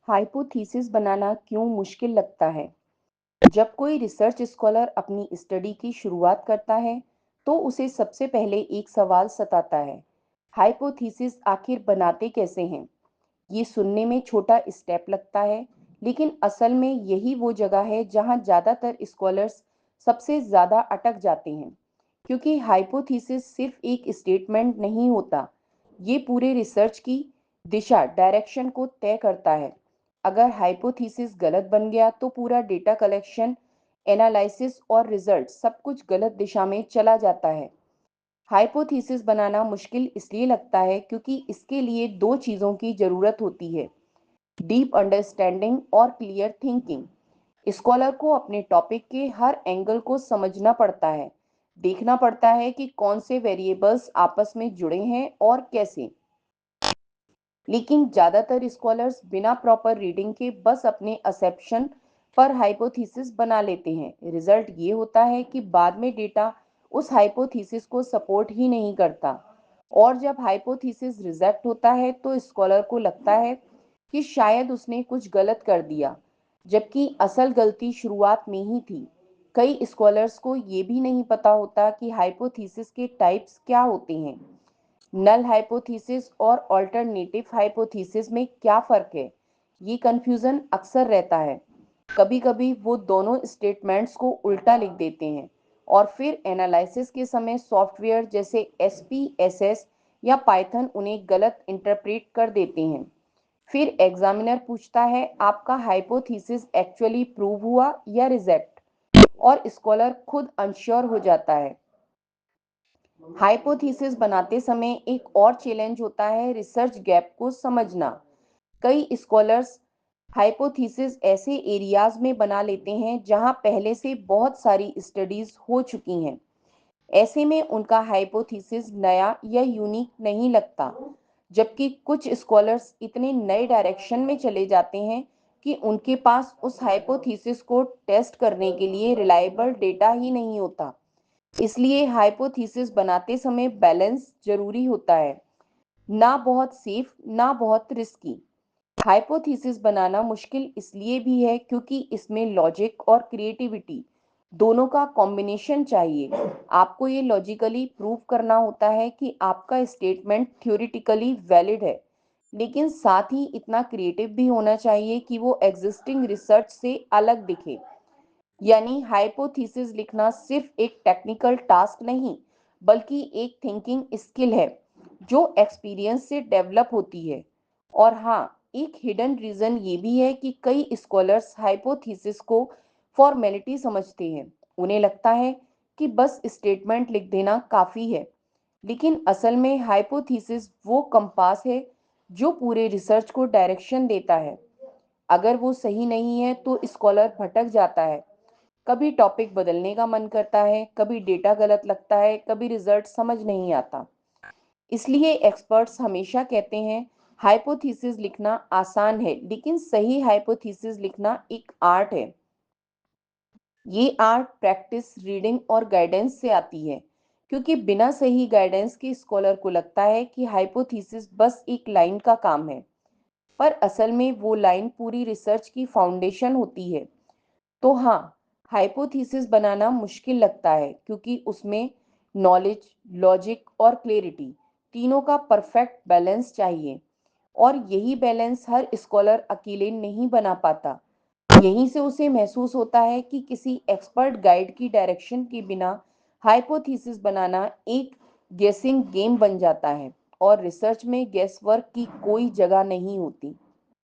Hypothesis बनाना क्यों मुश्किल लगता है? जब कोई रिसर्च स्कॉलर अपनी स्टडी की शुरुआत करता है, तो उसे सबसे पहले एक सवाल सताता है। हाइपोथीसिस आखिर बनाते कैसे हैं? ये सुनने में छोटा स्टेप लगता है, लेकिन असल में यही वो जगह है जहां ज़्यादातर स्कॉलर्स सबसे ज़्यादा अटक जाते हैं। क्योंकि हाइपोथीसिस सिर्फ एक स्टेटमेंट नहीं होता, ये पूरे रिसर्च की दिशा डायरेक्शन को तय करता है। अगर हाइपोथीसिस गलत बन गया तो पूरा डेटा कलेक्शन, एनालिसिस और रिजल्ट सब कुछ गलत दिशा में चला जाता है। हाइपोथीसिस बनाना मुश्किल इसलिए लगता है क्योंकि इसके लिए दो चीज़ों की ज़रूरत होती है: डीप अंडरस्टैंडिंग और क्लियर थिंकिंग। स्कॉलर को अपने टॉपिक के हर एंगल को समझना पड़ता है, देखना पड़ता है कि कौन से वेरिएबल्स आपस में जुड़े हैं और कैसे। लेकिन ज़्यादातर स्कॉलर्स बिना प्रॉपर रीडिंग के बस अपने असेप्शन पर हाइपोथीसिस बना लेते हैं। रिजल्ट ये होता है कि बाद में डेटा उस हाइपोथीसिस को सपोर्ट ही नहीं करता, और जब हाइपोथीसिस रिजेक्ट होता है तो स्कॉलर को लगता है कि शायद उसने कुछ गलत कर दिया, जबकि असल गलती शुरुआत में ही थी। कई स्कॉलर्स को ये भी नहीं पता होता कि हाइपोथीसिस के टाइप्स क्या होते हैं, नल हाइपोथीसिस और अल्टरनेटिव हाइपोथीसिस में क्या फ़र्क है। ये कन्फ्यूज़न अक्सर रहता है। कभी-कभी वो दोनों स्टेटमेंट्स को उल्टा लिख देते हैं, और फिर एनालिसिस के समय सॉफ्टवेयर जैसे एसपीएसएस या पाइथन उन्हें गलत इंटरप्रेट कर देते हैं। फिर एग्जामिनर पूछता है, आपका हाइपोथीसिस एक्चुअली प्रूव हुआ या रिजेक्ट, और स्कॉलर खुद अनश्योर हो जाता है। हाइपोथीसिस बनाते समय एक और चैलेंज होता है रिसर्च गैप को समझना। कई स्कॉलर्स हाइपोथीसिस ऐसे एरियाज में बना लेते हैं जहां पहले से बहुत सारी स्टडीज हो चुकी हैं। ऐसे में उनका हाइपोथीसिस नया या यूनिक नहीं लगता, जबकि कुछ स्कॉलर्स इतने नए डायरेक्शन में चले जाते हैं कि उनके पास उस हाइपोथीसिस को टेस्ट करने के लिए रिलायबल डेटा ही नहीं होता। इसलिए हाइपोथीसिस बनाते समय बैलेंस जरूरी होता है, ना बहुत सेफ ना बहुत रिस्की। हाइपोथीसिस बनाना मुश्किल इसलिए भी है क्योंकि इसमें लॉजिक और क्रिएटिविटी दोनों का कॉम्बिनेशन चाहिए। आपको ये लॉजिकली प्रूव करना होता है कि आपका स्टेटमेंट थ्योरेटिकली वैलिड है, लेकिन साथ ही इतना क्रिएटिव भी होना चाहिए कि वो एग्जिस्टिंग रिसर्च से अलग दिखे। यानी हाइपोथीसिस लिखना सिर्फ एक टेक्निकल टास्क नहीं, बल्कि एक थिंकिंग स्किल है जो एक्सपीरियंस से डेवलप होती है। और हाँ, एक हिडन रीजन ये भी है कि कई स्कॉलर्स हाइपोथीसिस को फॉर्मेलिटी समझते हैं। उन्हें लगता है कि बस स्टेटमेंट लिख देना काफ़ी है, लेकिन असल में हाइपोथीसिस वो कंपास है जो पूरे रिसर्च को डायरेक्शन देता है। अगर वो सही नहीं है तो स्कॉलर भटक जाता है। कभी टॉपिक बदलने का मन करता है, कभी डेटा गलत लगता है, कभी रिजल्ट समझ नहीं आता। इसलिए एक्सपर्ट्स हमेशा कहते हैं हाइपोथीसिस लिखना आसान है, लेकिन सही हाइपोथीसिस लिखना एक आर्ट है। ये आर्ट प्रैक्टिस, रीडिंग और गाइडेंस से आती है, क्योंकि बिना सही गाइडेंस के स्कॉलर को लगता है कि हाइपोथीसिस बस एक लाइन का काम है, पर असल में वो लाइन पूरी रिसर्च की फाउंडेशन होती है। तो हाँ, हाइपोथीसिस बनाना मुश्किल लगता है क्योंकि उसमें नॉलेज, लॉजिक और क्लैरिटी तीनों का परफेक्ट बैलेंस चाहिए, और यही बैलेंस हर स्कॉलर अकेले नहीं बना पाता। यहीं से उसे महसूस होता है कि किसी एक्सपर्ट गाइड की डायरेक्शन के बिना हाइपोथीसिस बनाना एक गेसिंग गेम बन जाता है, और रिसर्च में गेस वर्क की कोई जगह नहीं होती।